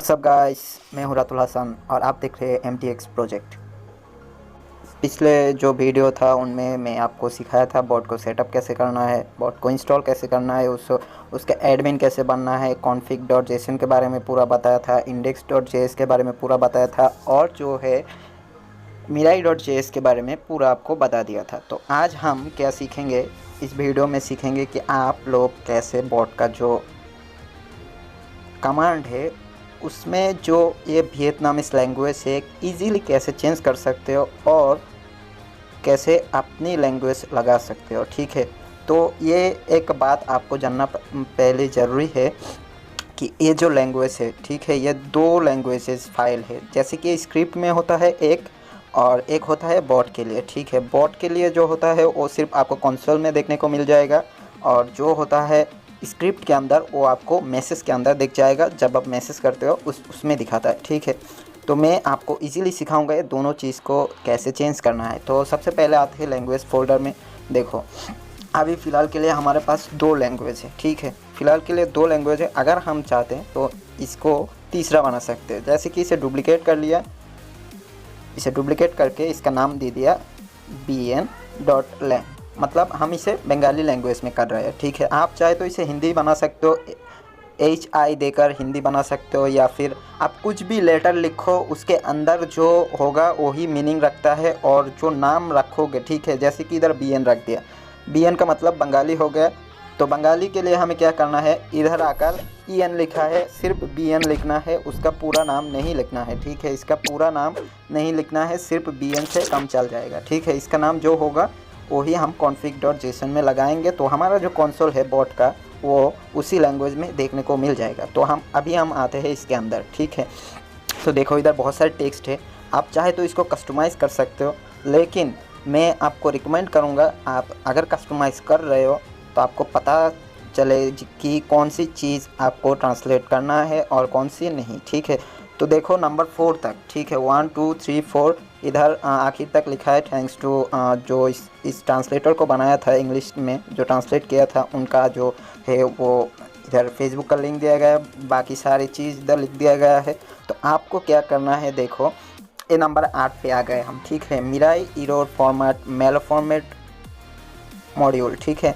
WhatsApp guys, मैं हूं रातुल हसन और आप देख रहे हैं MTX प्रोजेक्ट। पिछले जो वीडियो था उनमें मैं आपको सिखाया था बॉट को सेटअप कैसे करना है, बॉट को इंस्टॉल कैसे करना है, उसका एडमिन कैसे बनना है, config.json के बारे में पूरा बताया था, index.js के बारे में पूरा बताया था और जो है mirai.js के बारे में पूरा आपको बता दिया था। तो आज हम क्या सीखेंगे, इस वीडियो में सीखेंगे कि आप लोग कैसे बॉट का जो कमांड है उसमें जो ये वियतनामीज लैंग्वेज है इजीली कैसे चेंज कर सकते हो और कैसे अपनी लैंग्वेज लगा सकते हो। ठीक है, तो ये एक बात आपको जानना पहले ज़रूरी है कि ये जो लैंग्वेज है, ठीक है, ये दो लैंग्वेजेस फाइल है। जैसे कि स्क्रिप्ट में होता है एक और एक होता है बॉट के लिए। ठीक है, बॉट के लिए जो होता है वो सिर्फ आपको कंसोल में देखने को मिल जाएगा और जो होता है स्क्रिप्ट के अंदर वो आपको मैसेज के अंदर दिख जाएगा। जब आप मैसेज करते हो उसमें दिखाता है। ठीक है, तो मैं आपको इजीली सिखाऊंगा ये दोनों चीज़ को कैसे चेंज करना है। तो सबसे पहले आते हैं लैंग्वेज फोल्डर में। देखो, अभी फ़िलहाल के लिए हमारे पास दो लैंग्वेज है। ठीक है, फ़िलहाल के लिए दो लैंग्वेज है। अगर हम चाहते हैं तो इसको तीसरा बना सकते हैं। जैसे कि इसे डुप्लिकेट कर लिया, इसे डुप्लिकेट करके इसका नाम दे दिया bn.lang, मतलब हम इसे बंगाली लैंग्वेज में कर रहे हैं। ठीक है, आप चाहे तो इसे हिंदी बना सकते हो, HI देकर हिंदी बना सकते हो, या फिर आप कुछ भी लेटर लिखो उसके अंदर जो होगा वही मीनिंग रखता है और जो नाम रखोगे। ठीक है, जैसे कि इधर BN रख दिया, BN का मतलब बंगाली हो गया। तो बंगाली के लिए हमें क्या करना है, इधर आकर EN लिखा है, सिर्फ BN लिखना है, उसका पूरा नाम नहीं लिखना है। ठीक है, इसका पूरा नाम नहीं लिखना है, सिर्फ BN से काम चल जाएगा। ठीक है, इसका नाम जो होगा वही हम config.json में लगाएंगे तो हमारा जो कंसोल है बॉट का वो उसी लैंग्वेज में देखने को मिल जाएगा। तो हम आते हैं इसके अंदर। ठीक है, तो देखो इधर बहुत सारे टेक्स्ट है, आप चाहे तो इसको कस्टमाइज़ कर सकते हो, लेकिन मैं आपको रिकमेंड करूँगा आप अगर कस्टमाइज़ कर रहे हो तो आपको पता चले कि कौन सी चीज़ आपको ट्रांसलेट करना है और कौन सी नहीं। ठीक है, तो देखो नंबर 4 तक, ठीक है, 1 2 3 4 इधर आखिर तक लिखा है थैंक्स टू जो इस ट्रांसलेटर को बनाया था, इंग्लिश में जो ट्रांसलेट किया था उनका जो है वो इधर फेसबुक का लिंक दिया गया है, बाकी सारी चीज़ इधर लिख दिया गया है। तो आपको क्या करना है, देखो ये नंबर 8 पे आ गए हम। ठीक है, Mirai error format mail format module. ठीक है,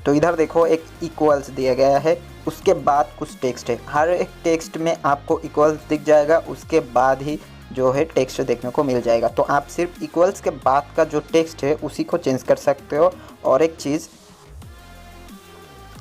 तो इधर देखो एक इक्वल्स दिया गया है, उसके बाद कुछ टेक्स्ट है, हर एक टेक्स्ट में आपको इक्वल्स दिख जाएगा, उसके बाद ही जो है टेक्स्ट देखने को मिल जाएगा। तो आप सिर्फ इक्वल्स के बाद का जो टेक्स्ट है उसी को चेंज कर सकते हो। और एक चीज़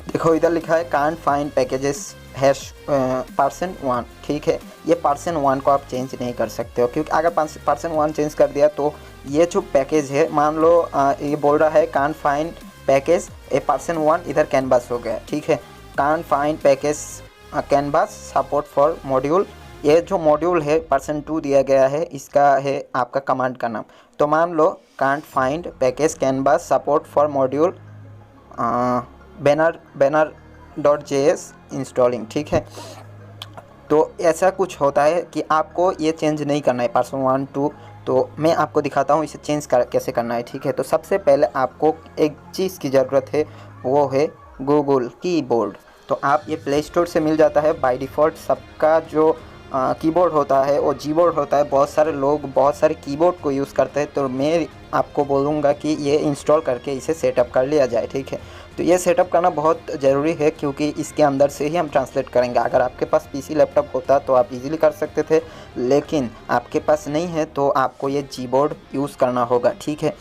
देखो इधर लिखा है कांट फाइंड पैकेजेस %1। ठीक है, ये %1 को आप चेंज नहीं कर सकते हो, क्योंकि अगर %1 चेंज कर दिया तो ये जो पैकेज है, मान लो ये बोल रहा है कांट फाइंड पैकेज %1, इधर कैनवास हो गया। ठीक है, can't find package canvas support for module, ये जो मॉड्यूल है %2 दिया गया है, इसका है आपका कमांड का नाम। तो मान लो can't find package canvas support for module banner.js installing. ठीक है, तो ऐसा कुछ होता है कि आपको ये चेंज नहीं करना है %1 2। तो मैं आपको दिखाता हूँ इसे चेंज कैसे करना है। ठीक है, तो सबसे पहले आपको एक चीज़ की ज़रूरत है, वो है गूगल कीबोर्ड। तो आप ये प्ले स्टोर से मिल जाता है। बाय डिफ़ॉल्ट सबका जो कीबोर्ड होता है वो जीबोर्ड होता है। बहुत सारे लोग बहुत सारे कीबोर्ड को यूज़ करते हैं, तो मैं आपको बोलूँगा कि ये इंस्टॉल करके इसे सेटअप कर लिया जाए। ठीक है, तो ये सेटअप करना बहुत ज़रूरी है, क्योंकि इसके अंदर से ही हम ट्रांसलेट करेंगे। अगर आपके पास PC लैपटॉप होता तो आप इजीली कर सकते थे, लेकिन आपके पास नहीं है तो आपको ये कीबोर्ड यूज़ करना होगा। ठीक है,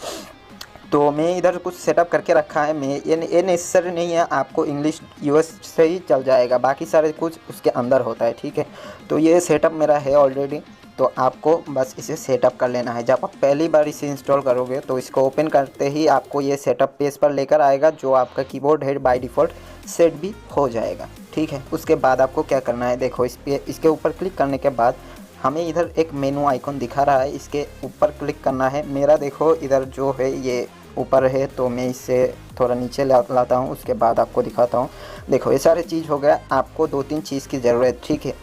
तो मैं इधर कुछ सेटअप करके रखा है। मैं ये नेसेसरी नहीं है, आपको इंग्लिश US से ही चल जाएगा, बाकी सारे कुछ उसके अंदर होता है। ठीक है, तो ये सेटअप मेरा है ऑलरेडी, तो आपको बस इसे सेटअप कर लेना है। जब आप पहली बार इसे इंस्टॉल करोगे तो इसको ओपन करते ही आपको ये सेटअप पेज पर लेकर आएगा, जो आपका कीबोर्ड है बाय डिफ़ॉल्ट सेट भी हो जाएगा। ठीक है, उसके बाद आपको क्या करना है, देखो इसके ऊपर क्लिक करने के बाद हमें इधर एक मेनू आइकॉन दिखा रहा है, इसके ऊपर क्लिक करना है। मेरा देखो इधर जो है ये ऊपर है, तो मैं इससे थोड़ा नीचे लाता हूँ, उसके बाद आपको दिखाता हूँ। देखो ये सारी चीज़ हो गया, आपको 2-3 चीज़ की ज़रूरत। ठीक है,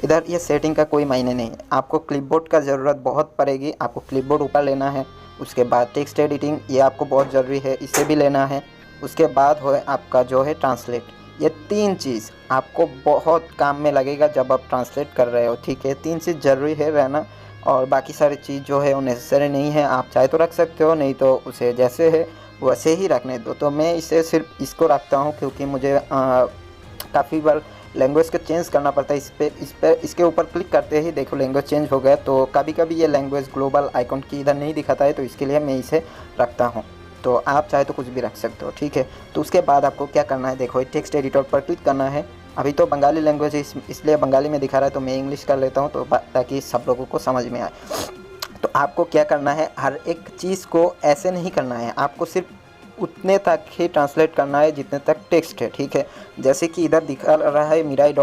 इधर ये सेटिंग का कोई मायने नहीं है, आपको क्लिपबोर्ड का ज़रूरत बहुत पड़ेगी। आपको क्लिपबोर्ड ऊपर लेना है, उसके बाद टेक्स्ट एडिटिंग, ये आपको बहुत ज़रूरी है, इसे भी लेना है। उसके बाद हो आपका जो है ट्रांसलेट, ये 3 चीज़ आपको बहुत काम में लगेगा जब आप ट्रांसलेट कर रहे हो, ठीक है। 3 चीज़ ज़रूरी है रहना, और बाकी सारी चीज़ जो है वो नेसेसरी नहीं है। आप चाहे तो रख सकते हो, नहीं तो उसे जैसे है वैसे ही रखने दो। तो मैं इसे सिर्फ इसको रखता हूँ क्योंकि मुझे काफ़ी बार लैंग्वेज को चेंज करना पड़ता है। इसके ऊपर क्लिक करते ही देखो लैंग्वेज चेंज हो गया। तो कभी कभी ये लैंग्वेज ग्लोबल आइकॉन की इधर नहीं दिखाता है, तो इसके लिए मैं इसे रखता हूँ। तो आप चाहे तो कुछ भी रख सकते हो, ठीक है। तो उसके बाद आपको क्या करना है, देखो टेक्स्ट एडिटर पर क्लिक करना है। अभी तो बंगाली लैंग्वेज है, इसलिए बंगाली में दिखा रहा है, तो मैं इंग्लिश कर लेता हूँ तो ताकि सब लोगों को समझ में आए। तो आपको क्या करना है, हर एक चीज़ को ऐसे नहीं करना है, आपको सिर्फ उतने तक ही ट्रांसलेट करना है जितने तक टेक्स्ट है, ठीक है। जैसे कि इधर दिखा रहा है Mirai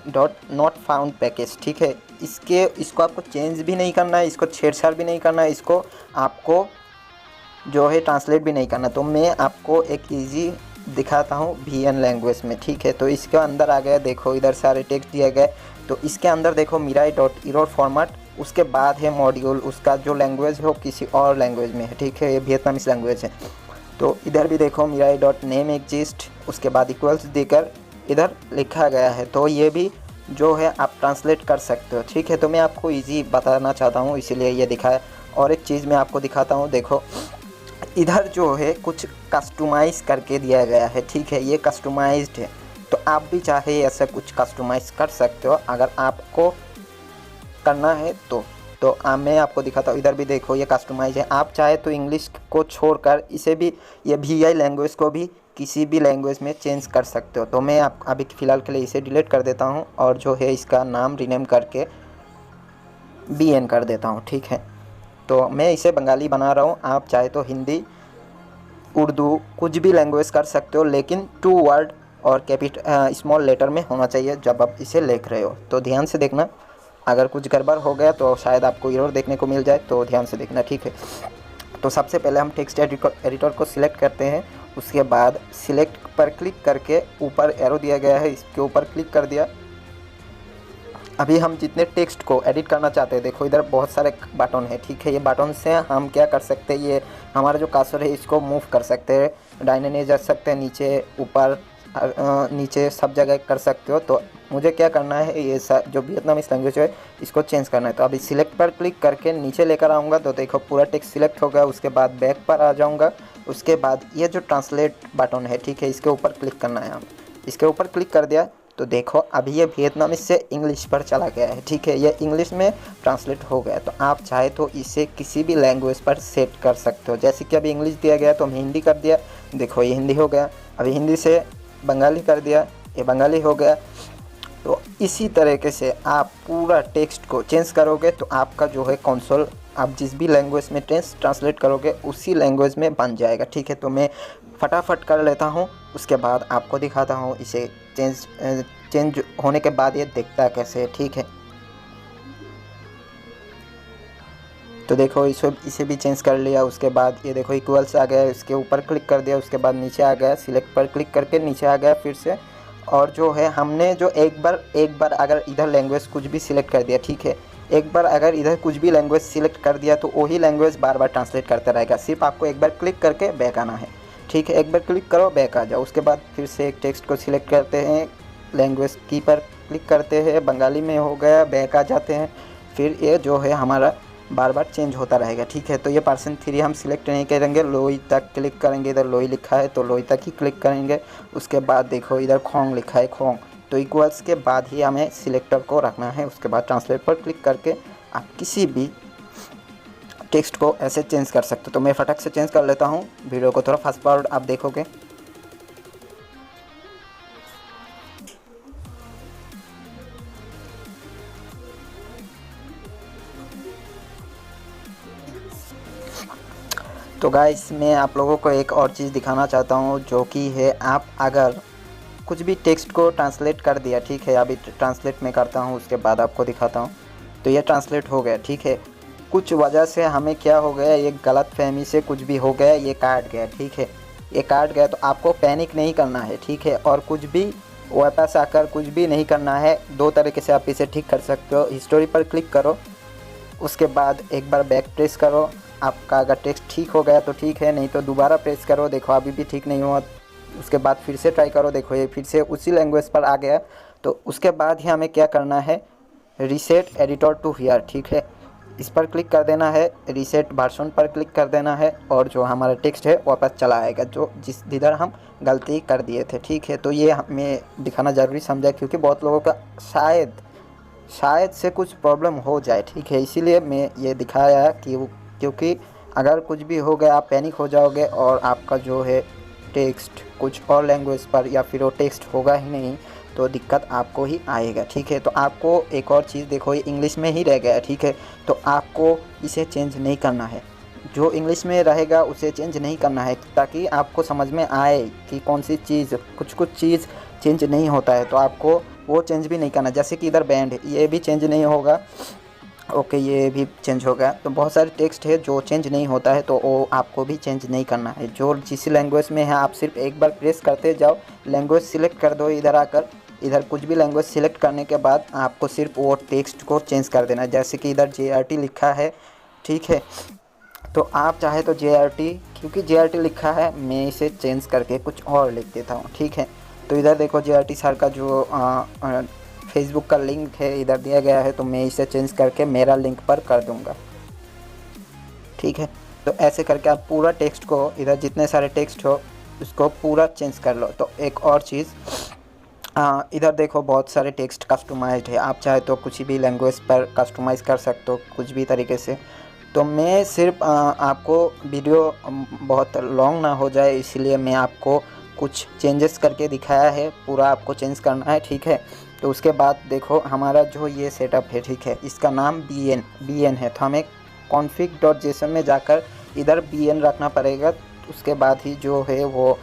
dot not found package, ठीक है। इसको आपको चेंज भी नहीं करना है, इसको छेड़छाड़ भी नहीं करना है, इसको आपको जो है ट्रांसलेट भी नहीं करना। तो मैं आपको एक इजी दिखाता हूँ VN लैंग्वेज में, ठीक है। तो इसके अंदर आ गया, देखो इधर सारे टेक्स्ट दिए गए। तो इसके अंदर देखो मिराई डॉट इरोर फॉर्मेट, उसके बाद है मॉड्यूल, उसका जो लैंग्वेज है वो किसी और लैंग्वेज में है, ठीक है। ये वियतनामीज लैंग्वेज है। तो इधर भी देखो मिराई डॉट नेम एग्जिस्ट, उसके बाद इक्वल्स देकर इधर लिखा गया है। तो ये भी जो है आप ट्रांसलेट कर सकते हो, ठीक है। तो मैं आपको ईजी बताना चाहता हूँ, इसीलिए ये दिखा है। और एक चीज़ मैं आपको दिखाता हूँ, देखो इधर जो है कुछ कस्टमाइज़ करके दिया गया है, ठीक है। ये कस्टमाइज्ड है, तो आप भी चाहे ऐसा कुछ कस्टमाइज़ कर सकते हो अगर आपको करना है तो मैं आपको दिखाता हूँ। इधर भी देखो ये कस्टमाइज है। आप चाहे तो इंग्लिश को छोड़कर इसे भी, ये VI लैंग्वेज को भी किसी भी लैंग्वेज में चेंज कर सकते हो। तो मैं आप अभी फ़िलहाल के लिए इसे डिलीट कर देता हूँ और जो है इसका नाम रीनेम करके BN कर देता हूँ, ठीक है। तो मैं इसे बंगाली बना रहा हूँ, आप चाहे तो हिंदी, उर्दू, कुछ भी लैंग्वेज कर सकते हो, लेकिन 2 वर्ड और स्मॉल लेटर में होना चाहिए जब आप इसे लिख रहे हो। तो ध्यान से देखना, अगर कुछ गड़बड़ हो गया तो शायद आपको एरर देखने को मिल जाए, तो ध्यान से देखना, ठीक है। तो सबसे पहले हम टेक्स्ट एडिटर को सिलेक्ट करते हैं। उसके बाद सिलेक्ट पर क्लिक करके ऊपर एरो दिया गया है, इसके ऊपर क्लिक कर दिया। अभी हम जितने टेक्स्ट को एडिट करना चाहते हैं, देखो इधर बहुत सारे बटन है, ठीक है। ये बटन से हम क्या कर सकते हैं, ये हमारा जो कर्सर है इसको मूव कर सकते हैं, दाहिने जा सकते हैं, नीचे ऊपर नीचे सब जगह कर सकते हो। तो मुझे क्या करना है, ये जो वियतनामीज लैंग्वेज है इसको चेंज करना है। तो अभी सिलेक्ट पर क्लिक करके नीचे लेकर आऊँगा, तो देखो पूरा टेक्स्ट सिलेक्ट हो गया। उसके बाद बैक पर आ जाऊँगा। उसके बाद ये जो ट्रांसलेट बटन है, ठीक है, इसके ऊपर क्लिक करना है। हम इसके ऊपर क्लिक कर दिया तो देखो अभी ये वियतनामीज से इंग्लिश पर चला गया है, ठीक है। ये इंग्लिश में ट्रांसलेट हो गया। तो आप चाहे तो इसे किसी भी लैंग्वेज पर सेट कर सकते हो। जैसे कि अभी इंग्लिश दिया गया तो हम हिंदी कर दिया, देखो ये हिंदी हो गया। अभी हिंदी से बंगाली कर दिया, ये बंगाली हो गया। तो इसी तरीके से आप पूरा टेक्स्ट को चेंज करोगे तो आपका जो है कंसोल, आप जिस भी लैंग्वेज में टेक्स्ट ट्रांसलेट करोगे उसी लैंग्वेज में बन जाएगा, ठीक है। तो मैं फटाफट कर लेता हूँ, उसके बाद आपको दिखाता हूँ इसे चेंज होने के बाद ये दिखता है कैसे, ठीक है। तो देखो इसे भी चेंज कर लिया। उसके बाद ये देखो इक्वल्स आ गया, इसके ऊपर क्लिक कर दिया। उसके बाद नीचे आ गया, सिलेक्ट पर क्लिक करके नीचे आ गया फिर से। और जो है हमने जो एक बार अगर इधर लैंग्वेज कुछ भी सिलेक्ट कर दिया, ठीक है, एक बार अगर इधर कुछ भी लैंग्वेज सिलेक्ट कर दिया तो वही लैंग्वेज बार बार ट्रांसलेट करता रहेगा। सिर्फ आपको एक बार क्लिक करके बैक आना है, ठीक है। एक बार क्लिक करो, बैक आ जाओ। उसके बाद फिर से एक टेक्स्ट को सिलेक्ट करते हैं, लैंग्वेज की पर क्लिक करते हैं, बंगाली में हो गया, बैक आ जाते हैं। फिर ये जो है हमारा बार बार चेंज होता रहेगा, ठीक है। तो ये %3 हम सिलेक्ट नहीं करेंगे, लोई तक क्लिक करेंगे। इधर लोई लिखा है तो लोई तक ही क्लिक करेंगे। उसके बाद देखो इधर खोंग लिखा है, खोंग, तो इक्वल्स के बाद ही हमें सिलेक्टर को रखना है। उसके बाद ट्रांसलेट पर क्लिक करके आप किसी भी टेक्स्ट को ऐसे चेंज कर सकते हो। तो मैं फटक से चेंज कर लेता हूँ। वीडियो को थोड़ा फास्ट फॉरवर्ड आप देखोगे। तो गाइस मैं आप लोगों को एक और चीज़ दिखाना चाहता हूँ, जो कि है आप अगर कुछ भी टेक्स्ट को ट्रांसलेट कर दिया, ठीक है, अभी ट्रांसलेट मैं करता हूँ, उसके बाद आपको दिखाता हूँ। तो ये ट्रांसलेट हो गया, ठीक है। कुछ वजह से हमें क्या हो गया, ये गलत फहमी से कुछ भी हो गया, ये काट गया, ठीक है, ये काट गया। तो आपको पैनिक नहीं करना है, ठीक है, और कुछ भी वापस आकर कुछ भी नहीं करना है। 2 तरीके से आप इसे ठीक कर सकते हो। हिस्टोरी पर क्लिक करो, उसके बाद एक बार बैक प्रेस करो। आपका अगर टेक्स्ट ठीक हो गया तो ठीक है, नहीं तो दोबारा प्रेस करो। देखो अभी भी ठीक नहीं हुआ, उसके बाद फिर से ट्राई करो, देखो ये फिर से उसी लैंग्वेज पर आ गया। तो उसके बाद ही हमें क्या करना है, रीसेट एडिटर टू हियर, ठीक है, इस पर क्लिक कर देना है, रीसेट वर्जन पर क्लिक कर देना है और जो हमारा टेक्स्ट है वापस चला आएगा जो जिधर हम गलती कर दिए थे, ठीक है। तो ये हमें दिखाना ज़रूरी समझा क्योंकि बहुत लोगों का शायद से कुछ प्रॉब्लम हो जाए, ठीक है, इसीलिए मैं ये दिखाया कि क्योंकि अगर कुछ भी हो गया आप पैनिक हो जाओगे और आपका जो है टेक्स्ट कुछ और लैंग्वेज पर या फिर वो टेक्स्ट होगा ही नहीं, तो दिक्कत आपको ही आएगा, ठीक है। तो आपको एक और चीज़ देखो, ये इंग्लिश में ही रह गया है, ठीक है, तो आपको इसे चेंज नहीं करना है, जो इंग्लिश में रहेगा उसे चेंज नहीं करना है, ताकि आपको समझ में आए कि कौन सी चीज़, कुछ चीज़ चेंज नहीं होता है तो आपको वो चेंज भी नहीं करना। जैसे कि इधर बैंड है, ये भी चेंज नहीं होगा, ओके, ये भी चेंज हो गया। तो बहुत सारे टेक्स्ट है जो चेंज नहीं होता है, तो वो आपको भी चेंज नहीं करना है। जो जिस लैंग्वेज में है आप सिर्फ एक बार प्रेस करते जाओ, लैंग्वेज सिलेक्ट कर दो, इधर आकर इधर कुछ भी लैंग्वेज सिलेक्ट करने के बाद आपको सिर्फ वो टेक्स्ट को चेंज कर देना है। जैसे कि इधर JRT लिखा है, ठीक है, तो आप चाहे तो JRT, क्योंकि JRT लिखा है मैं इसे चेंज करके कुछ और लिख देता हूँ, ठीक है। तो इधर देखो JRT सर का जो फेसबुक का लिंक है इधर दिया गया है, तो मैं इसे चेंज करके मेरा लिंक पर कर दूंगा, ठीक है। तो ऐसे करके आप पूरा टेक्स्ट को, इधर जितने सारे टेक्स्ट हो उसको पूरा चेंज कर लो। तो एक और चीज़, इधर देखो बहुत सारे टेक्स्ट कस्टमाइज्ड है, आप चाहे तो कुछ भी लैंग्वेज पर कस्टमाइज़ कर सकते हो कुछ भी तरीके से। तो मैं सिर्फ आपको वीडियो बहुत लॉन्ग ना हो जाए इसलिए मैं आपको कुछ चेंजेस करके दिखाया है, पूरा आपको चेंज करना है, ठीक है। तो उसके बाद देखो हमारा जो ये सेटअप है, ठीक है, इसका नाम bn है, तो हमें config.json में जाकर इधर bn रखना पड़ेगा, उसके बाद ही जो है वो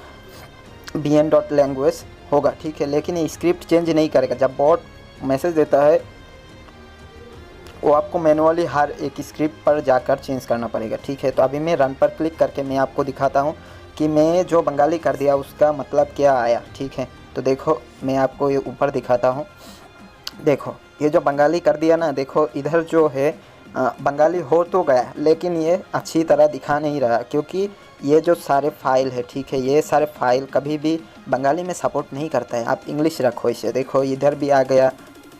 bn.language होगा, ठीक है। लेकिन ये स्क्रिप्ट चेंज नहीं करेगा, जब बॉट मैसेज देता है वो आपको मैनुअली हर एक स्क्रिप्ट पर जाकर चेंज करना पड़ेगा, ठीक है। तो अभी मैं रन पर क्लिक करके मैं आपको दिखाता हूँ कि मैं जो बंगाली कर दिया उसका मतलब क्या आया, ठीक है। तो देखो मैं आपको ये ऊपर दिखाता हूँ, देखो ये जो बंगाली कर दिया ना, देखो इधर जो है बंगाली हो तो गया लेकिन ये अच्छी तरह दिखा नहीं रहा, क्योंकि ये जो सारे फाइल है, ठीक है, ये सारे फाइल कभी भी बंगाली में सपोर्ट नहीं करता है। आप इंग्लिश रखो इसे, देखो इधर भी आ गया,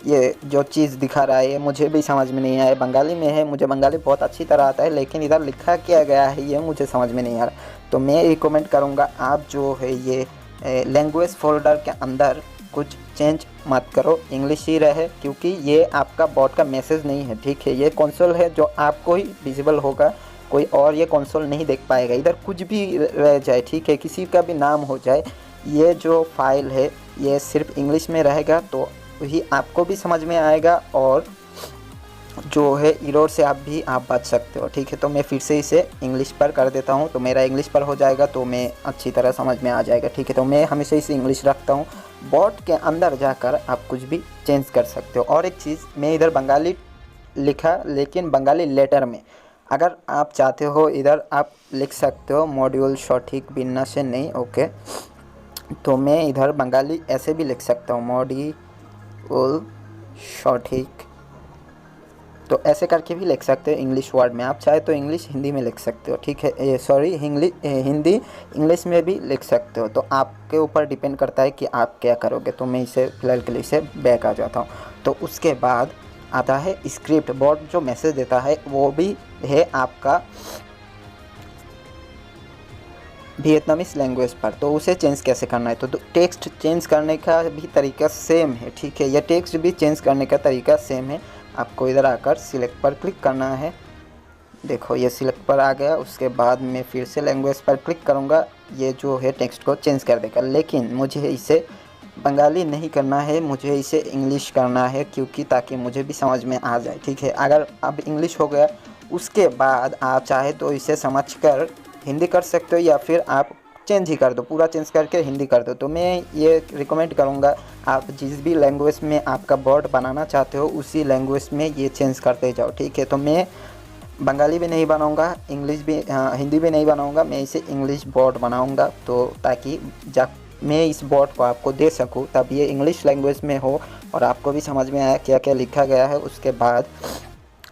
ये जो चीज़ दिखा रहा है ये मुझे भी समझ में नहीं आया, बंगाली में है, मुझे बंगाली बहुत अच्छी तरह आता है, लेकिन इधर लिखा क्या गया है ये मुझे समझ में नहीं आ रहा। तो मैं रिकमेंड करूँगा आप जो है ये लैंग्वेज फोल्डर के अंदर कुछ चेंज मत करो, इंग्लिश ही रहे, क्योंकि ये आपका बॉट का मैसेज नहीं है, ठीक है। ये कंसोल है जो आपको ही विजिबल होगा, कोई और ये कंसोल नहीं देख पाएगा। इधर कुछ भी रह जाए, ठीक है, किसी का भी नाम हो जाए, ये जो फाइल है ये सिर्फ इंग्लिश में रहेगा, तो ही आपको भी समझ में आएगा और जो है एरर से आप बच सकते हो, ठीक है। तो मैं फिर से इसे इंग्लिश पर कर देता हूँ, तो मेरा इंग्लिश पर हो जाएगा, तो मैं अच्छी तरह समझ में आ जाएगा, ठीक है। तो मैं हमेशा इसे इंग्लिश रखता हूँ, बॉट के अंदर जाकर आप कुछ भी चेंज कर सकते हो। और एक चीज़, मैं इधर बंगाली लिखा लेकिन बंगाली लेटर में, अगर आप चाहते हो इधर आप लिख सकते हो मॉड्यूल सठिक विन्यासे नहीं, ओके, तो मैं इधर बंगाली ऐसे भी लिख सकता हूँ मॉड्यूल सठिक, तो ऐसे करके भी लिख सकते हो इंग्लिश वर्ड में। आप चाहे तो इंग्लिश हिंदी में लिख सकते हो, ठीक है, सॉरी हिंदी इंग्लिश में भी लिख सकते हो, तो आपके ऊपर डिपेंड करता है कि आप क्या करोगे। तो मैं इसे फिलहाल के लिए इसे बैक आ जाता हूँ। तो उसके बाद आता है स्क्रिप्ट, बॉट जो मैसेज देता है वो भी है आपका वियतनामीज लैंग्वेज पर, तो उसे चेंज कैसे करना है। तो टेक्स्ट चेंज करने का भी तरीका सेम है, ठीक है, यह टेक्स्ट भी चेंज करने का तरीका सेम है। आपको इधर आकर सिलेक्ट पर क्लिक करना है, देखो ये सिलेक्ट पर आ गया, उसके बाद मैं फिर से लैंग्वेज पर क्लिक करूँगा, ये जो है टेक्स्ट को चेंज कर देगा। लेकिन मुझे इसे बंगाली नहीं करना है, मुझे इसे इंग्लिश करना है, क्योंकि ताकि मुझे भी समझ में आ जाए, ठीक है। अगर अब इंग्लिश हो गया, उसके बाद आप चाहे तो इसे समझकर हिंदी कर सकते हो या फिर आप चेंज ही कर दो, पूरा चेंज करके हिंदी कर दो। तो मैं ये रिकमेंड करूँगा आप जिस भी लैंग्वेज में आपका बॉट बनाना चाहते हो उसी लैंग्वेज में ये चेंज करते जाओ, ठीक है। तो मैं बंगाली भी नहीं बनाऊँगा, इंग्लिश भी हिंदी भी नहीं बनाऊँगा, मैं इसे इंग्लिश बॉट बनाऊँगा, तो ताकि जब मैं इस बॉट को आपको दे सकूँ तब ये इंग्लिश लैंग्वेज में हो और आपको भी समझ में आया क्या क्या लिखा गया है, उसके बाद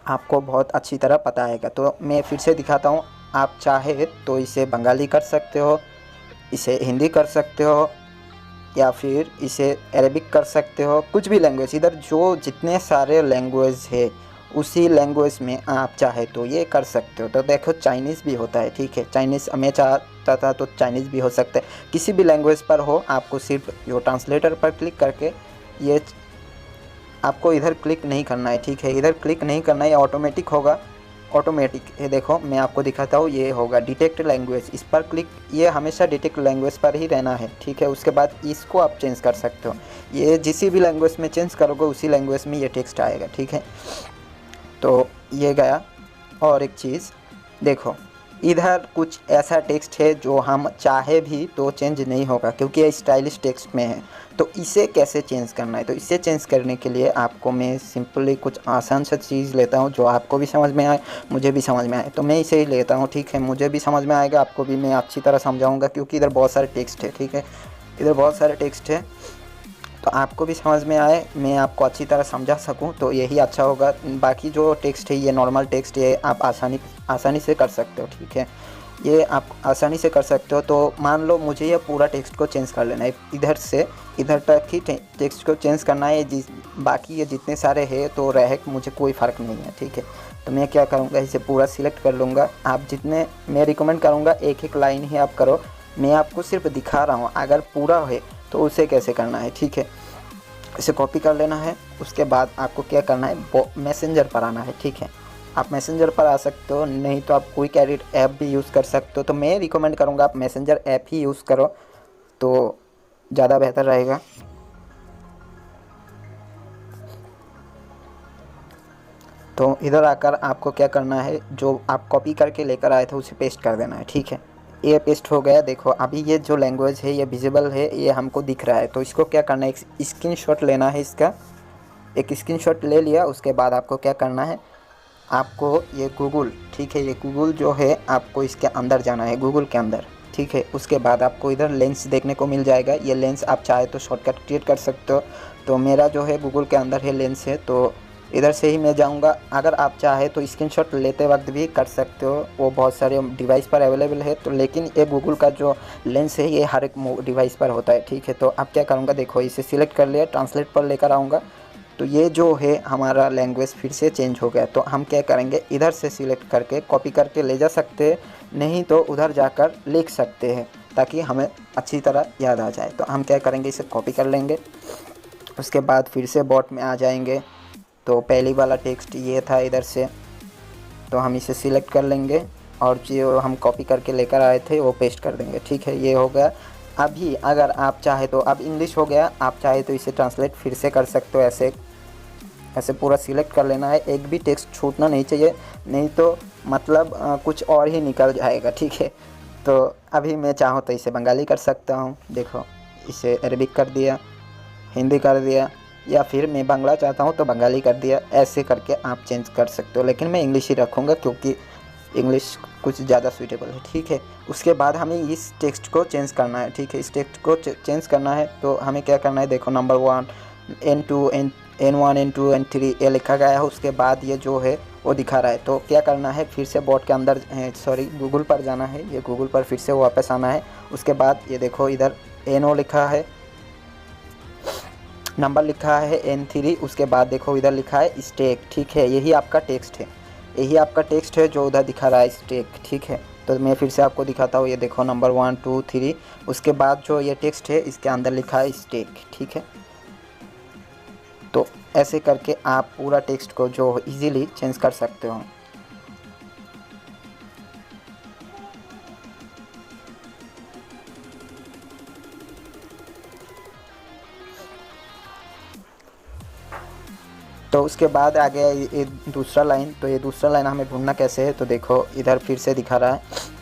आपको बहुत अच्छी तरह पता आएगा। तो मैं फिर से दिखाता हूँ, आप चाहे तो इसे बंगाली कर सकते हो, इसे हिंदी कर सकते हो या फिर इसे अरेबिक कर सकते हो, कुछ भी लैंग्वेज, इधर जो जितने सारे लैंग्वेज है उसी लैंग्वेज में आप चाहे तो ये कर सकते हो। तो देखो चाइनीज़ भी होता है, ठीक है, चाइनीज़ मैं चाहता था तो चाइनीज़ भी हो सकता है, किसी भी लैंग्वेज पर हो। आपको सिर्फ जो ट्रांसलेटर पर क्लिक करके ये आपको इधर क्लिक नहीं करना है, ठीक है, इधर क्लिक नहीं करना है, ये ऑटोमेटिक होगा, ऑटोमेटिक। ये देखो मैं आपको दिखाता हूँ, ये होगा डिटेक्ट लैंग्वेज, इस पर क्लिक, ये हमेशा डिटेक्ट लैंग्वेज पर ही रहना है, ठीक है। उसके बाद इसको आप चेंज कर सकते हो, ये जिस भी लैंग्वेज में चेंज करोगे उसी लैंग्वेज में ये टेक्स्ट आएगा, ठीक है। तो ये गया। और एक चीज़ देखो, इधर कुछ ऐसा टेक्स्ट है जो हम चाहे भी तो चेंज नहीं होगा क्योंकि ये स्टाइलिश टेक्स्ट में है। तो इसे कैसे चेंज करना है, तो इसे चेंज करने के लिए आपको मैं सिंपली कुछ आसान सा चीज़ लेता हूँ जो आपको भी समझ में आए, मुझे भी समझ में आए। तो मैं इसे ही लेता हूँ, ठीक है, मुझे भी समझ में आएगा, आपको भी मैं अच्छी तरह समझाऊँगा क्योंकि इधर बहुत सारे टेक्स्ट है, ठीक है, इधर बहुत सारे टेक्स्ट है, तो आपको भी समझ में आए, मैं आपको अच्छी तरह समझा सकूं तो यही अच्छा होगा। बाकी जो टेक्स्ट है ये नॉर्मल टेक्स्ट है, आप आसानी से कर सकते हो, ठीक है, ये आप आसानी से कर सकते हो। तो मान लो मुझे ये पूरा टेक्स्ट को चेंज कर लेना है, इधर से इधर तक ही टेक्स्ट को चेंज करना है, बाकी ये जितने सारे हैं तो रहे, मुझे कोई फ़र्क नहीं है, ठीक है। तो मैं क्या करूँगा, इसे पूरा सिलेक्ट कर लूँगा। आप जितने, मैं रिकमेंड करूँगा एक एक लाइन ही आप करो, मैं आपको सिर्फ दिखा रहा हूँ, अगर पूरा है तो उसे कैसे करना है, ठीक है। इसे कॉपी कर लेना है, उसके बाद आपको क्या करना है, मैसेंजर पर आना है, ठीक है। आप मैसेंजर पर आ सकते हो, नहीं तो आप क्विक एडिट ऐप भी यूज़ कर सकते हो। तो मैं रिकमेंड करूँगा आप मैसेंजर ऐप ही यूज़ करो तो ज़्यादा बेहतर रहेगा। तो इधर आकर आपको क्या करना है, जो आप कॉपी करके लेकर आए थे उसे पेस्ट कर देना है, ठीक है। ये पेस्ट हो गया। देखो अभी ये जो लैंग्वेज है ये विजिबल है, ये हमको दिख रहा है। तो इसको क्या करना है, एक स्क्रीनशॉट लेना है इसका, एक स्क्रीनशॉट ले लिया। उसके बाद आपको क्या करना है, आपको ये गूगल, ठीक है, ये गूगल जो है आपको इसके अंदर जाना है, गूगल के अंदर, ठीक है। उसके बाद आपको इधर लेंस देखने को मिल जाएगा, ये लेंस आप चाहे तो शॉर्टकट क्रिएट कर सकते हो। तो मेरा जो है गूगल के अंदर है लेंस है, तो इधर से ही मैं जाऊंगा। अगर आप चाहे तो स्क्रीनशॉट लेते वक्त भी कर सकते हो, वो बहुत सारे डिवाइस पर अवेलेबल है। तो लेकिन ये गूगल का जो लेंस है ये हर एक डिवाइस पर होता है, ठीक है। तो अब क्या करूँगा, देखो इसे सिलेक्ट कर लिया, ट्रांसलेट पर लेकर आऊँगा। तो ये जो है हमारा लैंग्वेज फिर से चेंज हो गया। तो हम क्या करेंगे, इधर से सिलेक्ट करके कॉपी करके ले जा सकते हैं, नहीं तो उधर जाकर लिख सकते हैं ताकि हमें अच्छी तरह याद आ जाए। तो हम क्या करेंगे, इसे कॉपी कर लेंगे। उसके बाद फिर से बॉट में आ जाएंगे। तो पहली वाला टेक्स्ट ये था इधर से, तो हम इसे सिलेक्ट कर लेंगे और जो हम कॉपी करके लेकर आए थे वो पेस्ट कर देंगे, ठीक है। ये हो गया। अभी अगर आप चाहे तो, अब इंग्लिश हो गया, आप चाहे तो इसे ट्रांसलेट फिर से कर सकते हो। ऐसे पूरा सिलेक्ट कर लेना है, एक भी टेक्स्ट छूटना नहीं चाहिए, नहीं तो मतलब कुछ और ही निकल जाएगा, ठीक है। तो अभी मैं चाहूँ तो इसे बंगाली कर सकता हूँ। देखो इसे अरबिक कर दिया, हिंदी कर दिया, या फिर मैं बांग्ला चाहता हूँ तो बंगाली कर दिया। ऐसे करके आप चेंज कर सकते हो, लेकिन मैं इंग्लिश ही रखूँगा क्योंकि इंग्लिश कुछ ज़्यादा सूटेबल है, ठीक है। उसके बाद हमें इस टेक्स्ट को चेंज करना है, ठीक है। इस टेक्स्ट को चेंज करना है तो हमें क्या करना है, देखो number 1 N2 N1 N2 N3 ये लिखा गया है। उसके बाद ये जो है वो दिखा रहा है। तो क्या करना है, फिर से बॉट के अंदर सॉरी गूगल पर जाना है, ये गूगल पर फिर से वापस आना है। उसके बाद ये देखो इधर NO लिखा है, नंबर लिखा है N3। उसके बाद देखो इधर लिखा है स्टेक, ठीक है। यही आपका टेक्स्ट है, यही आपका टेक्स्ट है जो उधर दिखा रहा है स्टेक, ठीक है। तो मैं फिर से आपको दिखाता हूँ, ये देखो नंबर 1 2 3, उसके बाद जो ये टेक्स्ट है इसके अंदर लिखा है स्टेक, ठीक है। तो ऐसे करके आप पूरा टेक्स्ट को जो इजीली चेंज कर सकते हो। तो उसके बाद आ गया ये दूसरा लाइन। तो ये दूसरा लाइन हमें ढूंढना कैसे है, तो देखो इधर फिर से दिखा रहा है।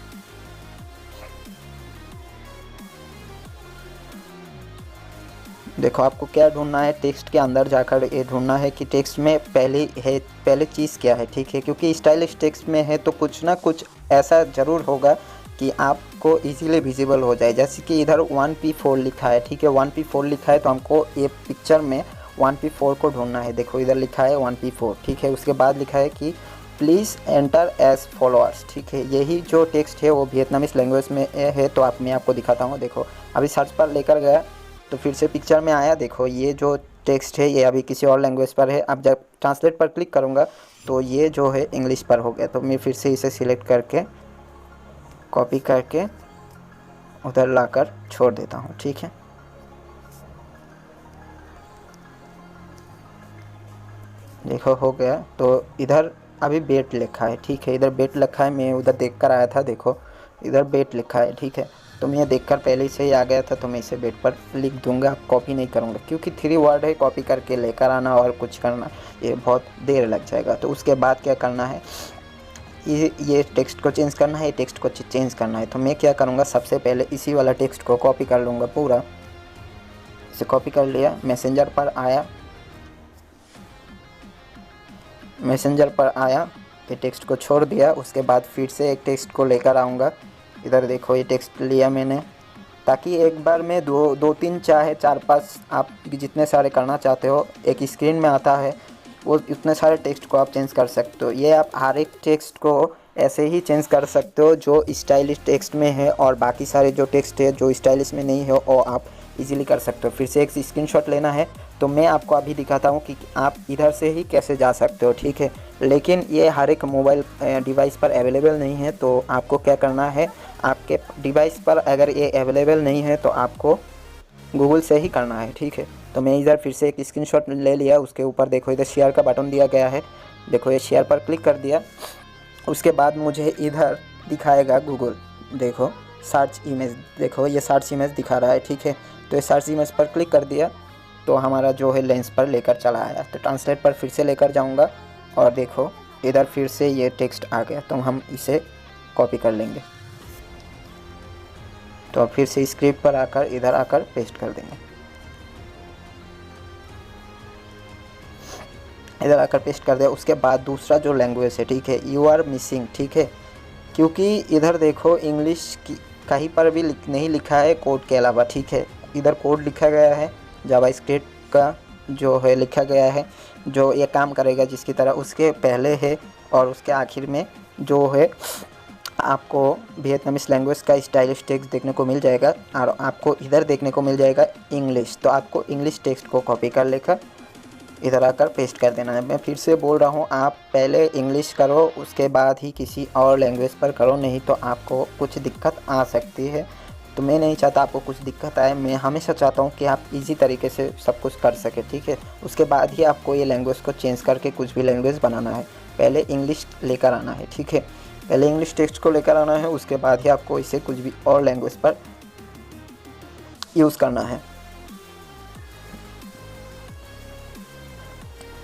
देखो आपको क्या ढूंढना है, टेक्स्ट के अंदर जाकर ये ढूंढना है कि टेक्स्ट में पहले चीज़ क्या है, ठीक है। क्योंकि स्टाइलिश टेक्स्ट में है तो कुछ ना कुछ ऐसा ज़रूर होगा कि आपको इजीली विजिबल हो जाए। जैसे कि इधर 1P4 लिखा है, ठीक है, 1P4 लिखा है तो हमको ये पिक्चर में 1P4 को ढूंढना है। देखो इधर लिखा है 1P4, ठीक है। उसके बाद लिखा है कि प्लीज़ एंटर एज फॉलोअर्स। ठीक है, यही जो टेक्स्ट है वो वियतनामीज लैंग्वेज में है। तो मैं आपको दिखाता हूँ। देखो अभी सर्च पर लेकर गया तो फिर से पिक्चर में आया। देखो ये जो टेक्स्ट है ये अभी किसी और लैंग्वेज पर है। अब जब ट्रांसलेट पर क्लिक करूँगा तो ये जो है इंग्लिश पर हो गया। तो मैं फिर से इसे सिलेक्ट करके कॉपी करके उधर लाकर छोड़ देता हूँ। ठीक है, देखो हो गया। तो इधर अभी बेट लिखा है। ठीक है, इधर बेट लिखा है, मैं उधर देख कर आया था। देखो इधर बेट लिखा है। ठीक है, तो मैं देख कर पहले से ही आ गया था, तो मैं इसे बेट पर लिख दूंगा, कॉपी नहीं करूँगा, क्योंकि 3 वर्ड है, कॉपी करके लेकर आना और कुछ करना ये बहुत देर लग जाएगा। तो उसके बाद क्या करना है, ये टेक्स्ट को चेंज करना है, टेक्स्ट को चेंज करना है। तो मैं क्या करूँगा, सबसे पहले इसी वाला टेक्स्ट को कॉपी कर लूँगा पूरा। इसे कॉपी कर लिया, मैसेंजर पर आया, ये टेक्स्ट को छोड़ दिया। उसके बाद फिर से एक टेक्स्ट को लेकर आऊँगा। इधर देखो ये टेक्स्ट लिया मैंने, ताकि एक बार में दो तीन चाहे 4-5 आप जितने सारे करना चाहते हो एक स्क्रीन में आता है, वो उतने सारे टेक्स्ट को आप चेंज कर सकते हो। ये आप हर एक टेक्स्ट को ऐसे ही चेंज कर सकते हो जो स्टाइलिश टेक्स्ट में है, और बाकी सारे जो टेक्स्ट है जो स्टाइलिश में नहीं है वो आप इजीली कर सकते हो। फिर से एक स्क्रीनशॉट लेना है। तो मैं आपको अभी दिखाता हूँ कि आप इधर से ही कैसे जा सकते हो। ठीक है, लेकिन ये हर एक मोबाइल डिवाइस पर अवेलेबल नहीं है। तो आपको क्या करना है, आपके डिवाइस पर अगर ये अवेलेबल नहीं है तो आपको गूगल से ही करना है। ठीक है, तो मैं इधर फिर से एक स्क्रीनशॉट ले लिया। उसके ऊपर देखो इधर शेयर का बटन दिया गया है। देखो ये शेयर पर क्लिक कर दिया। उसके बाद मुझे इधर दिखाएगा गूगल, देखो सर्च इमेज, देखो ये सर्च इमेज दिखा रहा है। ठीक है, तो ये सर्च इमेज पर क्लिक कर दिया तो हमारा जो है लेंस पर लेकर चला आया। तो ट्रांसलेट पर फिर से लेकर जाऊंगा और देखो इधर फिर से ये टेक्स्ट आ गया। तो हम इसे कॉपी कर लेंगे। तो फिर से स्क्रिप्ट पर आकर इधर आकर पेस्ट कर देंगे, इधर आकर पेस्ट कर दिया। उसके बाद दूसरा जो लैंग्वेज है, ठीक है, यू आर मिसिंग। ठीक है, क्योंकि इधर देखो इंग्लिश की कहीं पर भी नहीं लिखा है कोड के अलावा। ठीक है, इधर कोड लिखा गया है, जावास्क्रिप्ट का जो है लिखा गया है, जो ये काम करेगा जिसकी तरह उसके पहले है, और उसके आखिर में जो है आपको वियतनामीज लैंग्वेज का स्टाइलिश टेक्स्ट देखने को मिल जाएगा, और आपको इधर देखने को मिल जाएगा इंग्लिश। तो आपको इंग्लिश टेक्स्ट को कॉपी कर लेकर इधर आकर पेस्ट कर देना है। मैं फिर से बोल रहा हूँ, आप पहले इंग्लिश करो, उसके बाद ही किसी और लैंग्वेज पर करो, नहीं तो आपको कुछ दिक्कत आ सकती है। तो मैं नहीं चाहता आपको कुछ दिक्कत आए, मैं हमेशा चाहता हूँ कि आप इजी तरीके से सब कुछ कर सके। ठीक है, उसके बाद ही आपको ये लैंग्वेज को चेंज करके कुछ भी लैंग्वेज बनाना है। पहले इंग्लिश लेकर आना है। ठीक है, पहले इंग्लिश टेक्स्ट को लेकर आना है, उसके बाद ही आपको इसे कुछ भी और लैंग्वेज पर यूज़ करना है।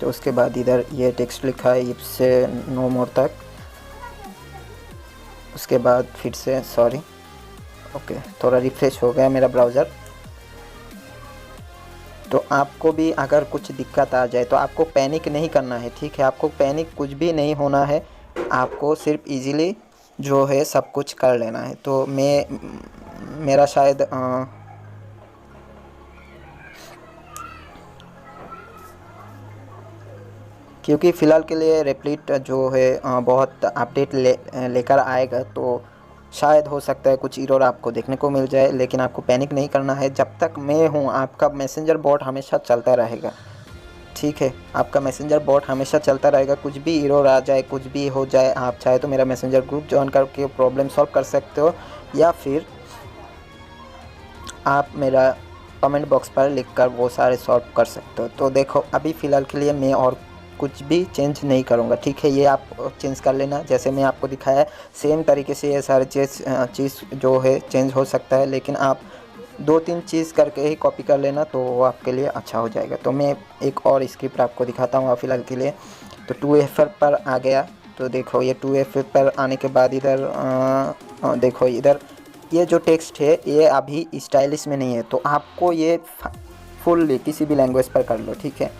तो उसके बाद इधर ये टेक्स्ट लिखा है इफ से नो मोर तक। उसके बाद फिर से सॉरी, ओके, थोड़ा रिफ्रेश हो गया मेरा ब्राउज़र। तो आपको भी अगर कुछ दिक्कत आ जाए तो आपको पैनिक नहीं करना है। ठीक है, आपको पैनिक कुछ भी नहीं होना है, आपको सिर्फ इजीली जो है सब कुछ कर लेना है। तो मेरा शायद क्योंकि फ़िलहाल के लिए रेपलिट जो है बहुत अपडेट लेकर आएगा, तो शायद हो सकता है कुछ एरर आपको देखने को मिल जाए, लेकिन आपको पैनिक नहीं करना है। जब तक मैं हूँ आपका मैसेंजर बॉट हमेशा चलता रहेगा। ठीक है, आपका मैसेंजर बॉट हमेशा चलता रहेगा। कुछ भी एरर आ जाए, कुछ भी हो जाए, आप चाहे तो मेरा मैसेंजर ग्रुप ज्वाइन करके प्रॉब्लम सॉल्व कर सकते हो, या फिर आप मेरा कमेंट बॉक्स पर लिखकर वो सारे सॉल्व कर सकते हो। तो देखो अभी फ़िलहाल के लिए मैं और कुछ भी चेंज नहीं करूँगा। ठीक है, ये आप चेंज कर लेना, जैसे मैं आपको दिखाया सेम तरीके से ये सारे चीज़ जो है चेंज हो सकता है, लेकिन आप 2-3 चीज़ करके ही कॉपी कर लेना तो वो आपके लिए अच्छा हो जाएगा। तो मैं एक और स्क्रिप्ट आपको दिखाता हूँ फ़िलहाल के लिए। तो 2FR पर आ गया। तो देखो ये 2FR पर आने के बाद इधर देखो इधर ये जो टेक्स्ट है ये अभी स्टाइलिश में नहीं है, तो आपको ये फुल्ली किसी भी लैंग्वेज पर कर लो। ठीक है,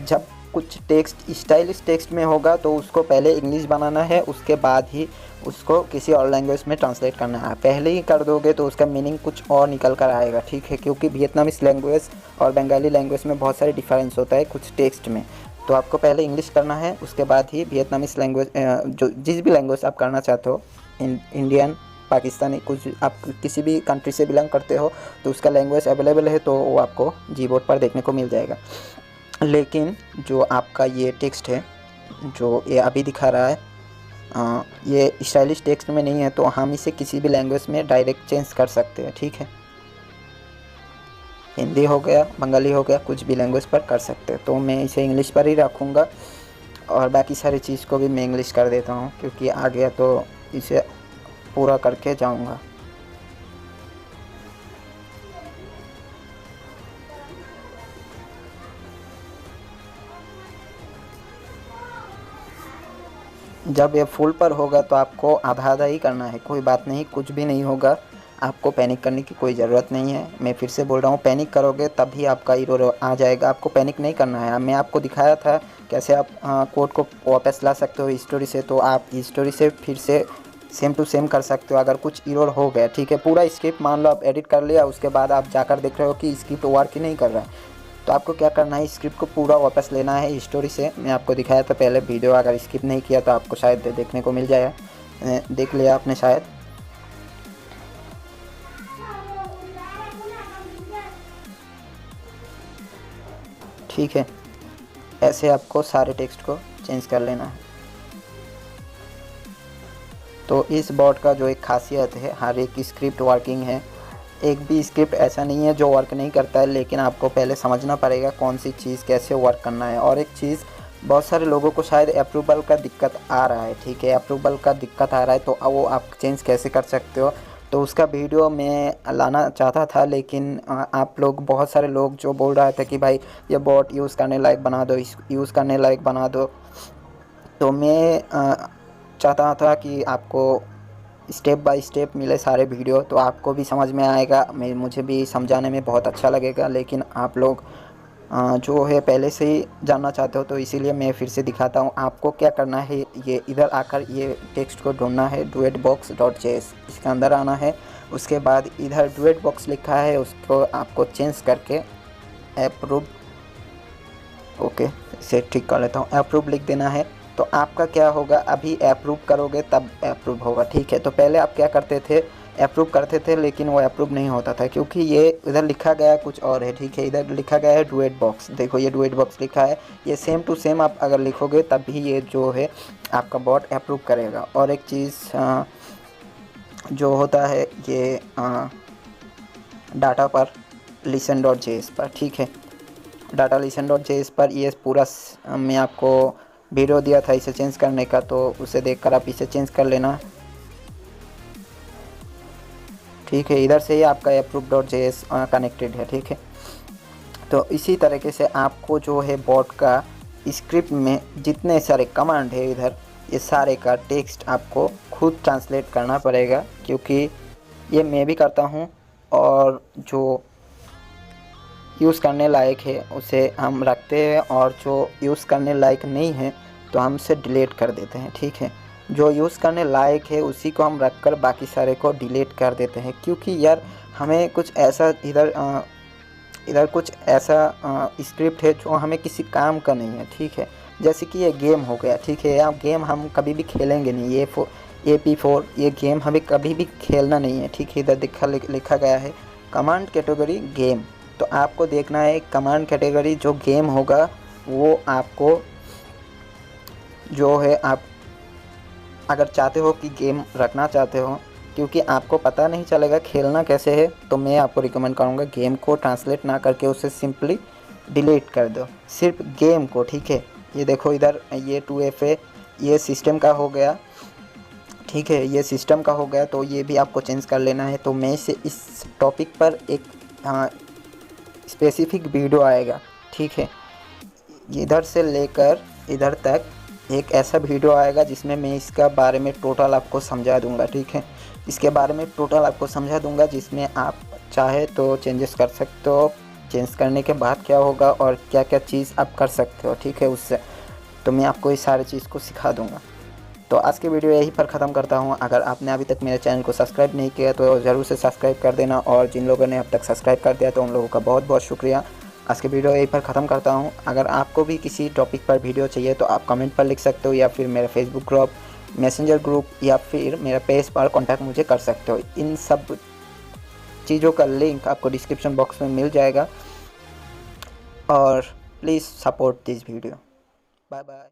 जब कुछ टेक्स्ट स्टाइलिश टेक्स्ट में होगा तो उसको पहले इंग्लिश बनाना है, उसके बाद ही उसको किसी और लैंग्वेज में ट्रांसलेट करना है। पहले ही कर दोगे तो उसका मीनिंग कुछ और निकल कर आएगा। ठीक है, क्योंकि वियतनामीज लैंग्वेज और बंगाली लैंग्वेज में बहुत सारे डिफरेंस होता है कुछ टेक्स्ट में। तो आपको पहले इंग्लिश करना है, उसके बाद ही वियतनामीज लैंग्वेज, जो जिस भी लैंग्वेज आप करना चाहते हो, इंडियन, पाकिस्तानी, कुछ आप किसी भी कंट्री से बिलोंग करते हो तो उसका लैंग्वेज अवेलेबल है, तो वो आपको जीबोर्ड पर देखने को मिल जाएगा। लेकिन जो आपका ये टेक्स्ट है जो ये अभी दिखा रहा है, ये स्टाइलिश टेक्स्ट में नहीं है, तो हम इसे किसी भी लैंग्वेज में डायरेक्ट चेंज कर सकते हैं, ठीक है। हिंदी हो गया, बंगाली हो गया, कुछ भी लैंग्वेज पर कर सकते हैं। तो मैं इसे इंग्लिश पर ही रखूँगा और बाकी सारी चीज़ को भी मैं इंग्लिश कर देता हूँ, क्योंकि आ गया तो इसे पूरा करके जाऊँगा। जब ये फुल पर होगा तो आपको आधा आधा ही करना है, कोई बात नहीं, कुछ भी नहीं होगा, आपको पैनिक करने की कोई ज़रूरत नहीं है। मैं फिर से बोल रहा हूँ, पैनिक करोगे तभी आपका एरर आ जाएगा, आपको पैनिक नहीं करना है। मैं आपको दिखाया था कैसे आप कोड को वापस ला सकते हो हिस्टोरी से, तो आप हिस्टोरी से फिर से सेम टू सेम कर सकते हो अगर कुछ एरर हो गया, ठीक है। पूरा स्क्रिप्ट मान लो आप एडिट कर लिया, उसके बाद आप जाकर देख रहे हो कि स्क्रिप्ट वर्क ही नहीं कर रहा है, तो आपको क्या करना है, स्क्रिप्ट को पूरा वापस लेना है हिस्टोरी से। मैं आपको दिखाया था पहले वीडियो, अगर स्किप नहीं किया तो आपको शायद देखने को मिल जाएगा, देख लिया आपने शायद। ठीक है, ऐसे आपको सारे टेक्स्ट को चेंज कर लेना है। तो इस बॉट का जो एक खासियत है, हर एक स्क्रिप्ट वर्किंग है, एक भी स्क्रिप्ट ऐसा नहीं है जो वर्क नहीं करता है, लेकिन आपको पहले समझना पड़ेगा कौन सी चीज़ कैसे वर्क करना है। और एक चीज़, बहुत सारे लोगों को शायद अप्रूवल का दिक्कत आ रहा है, ठीक है, अप्रूवल का दिक्कत आ रहा है, तो वो आप चेंज कैसे कर सकते हो, तो उसका वीडियो मैं लाना चाहता था, लेकिन आप लोग, बहुत सारे लोग जो बोल रहे थे कि भाई ये बॉट यूज़ करने लायक बना दो, यूज़ करने लायक बना दो, तो मैं चाहता था कि आपको स्टेप बाय स्टेप मिले सारे वीडियो, तो आपको भी समझ में आएगा, मुझे भी समझाने में बहुत अच्छा लगेगा। लेकिन आप लोग जो है पहले से ही जानना चाहते हो, तो इसीलिए मैं फिर से दिखाता हूँ। आपको क्या करना है, ये इधर आकर ये टेक्स्ट को ढूंढना है, duetbox.js, इसके अंदर आना है। उसके बाद इधर डुएट बॉक्स लिखा है, उसको आपको चेंज करके अप्रूव, ओके इसे ठीक कर लेता हूँ, अप्रूव लिख देना है। तो आपका क्या होगा, अभी अप्रूव करोगे तब अप्रूव होगा, ठीक है। तो पहले आप क्या करते थे, अप्रूव करते थे, लेकिन वो अप्रूव नहीं होता था, क्योंकि ये इधर लिखा गया कुछ और है, ठीक है। इधर लिखा गया है डुएट बॉक्स, देखो ये डुएट बॉक्स लिखा है, ये सेम टू सेम आप अगर लिखोगे तभी ये जो है आपका बॉट अप्रूव करेगा। और एक चीज़ जो होता है ये डाटा पर listen.js पर, ठीक है, डाटा listen.js पर ये पूरा मैं आपको वीडियो दिया था इसे चेंज करने का, तो उसे देखकर आप इसे चेंज कर लेना, ठीक है। इधर से ही आपका approve.js कनेक्टेड है, ठीक है। तो इसी तरीके से आपको जो है बॉट का स्क्रिप्ट में जितने सारे कमांड है इधर, ये सारे का टेक्स्ट आपको खुद ट्रांसलेट करना पड़ेगा, क्योंकि ये मैं भी करता हूँ, और जो यूज़ करने लायक है उसे हम रखते हैं, और जो यूज़ करने लायक नहीं है तो हम उसे डिलीट कर देते हैं, ठीक है। जो यूज़ करने लायक है उसी को हम रखकर बाकी सारे को डिलीट कर देते हैं, क्योंकि यार हमें कुछ ऐसा इधर कुछ ऐसा स्क्रिप्ट है जो हमें किसी काम का नहीं है, ठीक है। जैसे कि ये गेम हो गया, ठीक है, आप गेम हम कभी भी खेलेंगे नहीं, ये AP4 ये गेम हमें कभी भी खेलना नहीं है, ठीक है। इधर लिखा गया है कमांड कैटेगरी गेम, तो आपको देखना है कमांड कैटेगरी जो गेम होगा वो आपको जो है, आप अगर चाहते हो कि गेम रखना चाहते हो, क्योंकि आपको पता नहीं चलेगा खेलना कैसे है, तो मैं आपको रिकमेंड करूँगा गेम को ट्रांसलेट ना करके उसे सिंपली डिलीट कर दो, सिर्फ गेम को, ठीक है। ये देखो इधर ये 2FA ये सिस्टम का हो गया, ठीक है, ये सिस्टम का हो गया, तो ये भी आपको चेंज कर लेना है। तो मैं इसे इस टॉपिक पर एक स्पेसिफिक वीडियो आएगा, ठीक है, इधर से लेकर इधर तक एक ऐसा वीडियो आएगा जिसमें मैं इसका बारे में टोटल आपको समझा दूंगा, ठीक है। इसके बारे में टोटल आपको समझा दूंगा, जिसमें आप चाहे तो चेंजेस कर सकते हो, चेंज करने के बाद क्या होगा और क्या क्या चीज़ आप कर सकते हो, ठीक है। उससे तो मैं आपको इस सारी चीज़ को सिखा दूंगा। तो आज की वीडियो यहीं पर ख़त्म करता हूँ। अगर आपने अभी तक मेरे चैनल को सब्सक्राइब नहीं किया तो ज़रूर से सब्सक्राइब कर देना, और जिन लोगों ने अब तक सब्सक्राइब कर दिया तो उन लोगों का बहुत बहुत शुक्रिया। आज की वीडियो यहीं पर ख़त्म करता हूँ। अगर आपको भी किसी टॉपिक पर वीडियो चाहिए तो आप कमेंट पर लिख सकते हो, या फिर मेरा फेसबुक ग्रुप, मैसेंजर ग्रुप, या फिर मेरा पेज पर कॉन्टैक्ट मुझे कर सकते हो। इन सब चीज़ों का लिंक आपको डिस्क्रिप्शन बॉक्स में मिल जाएगा। और please support this video. Bye bye.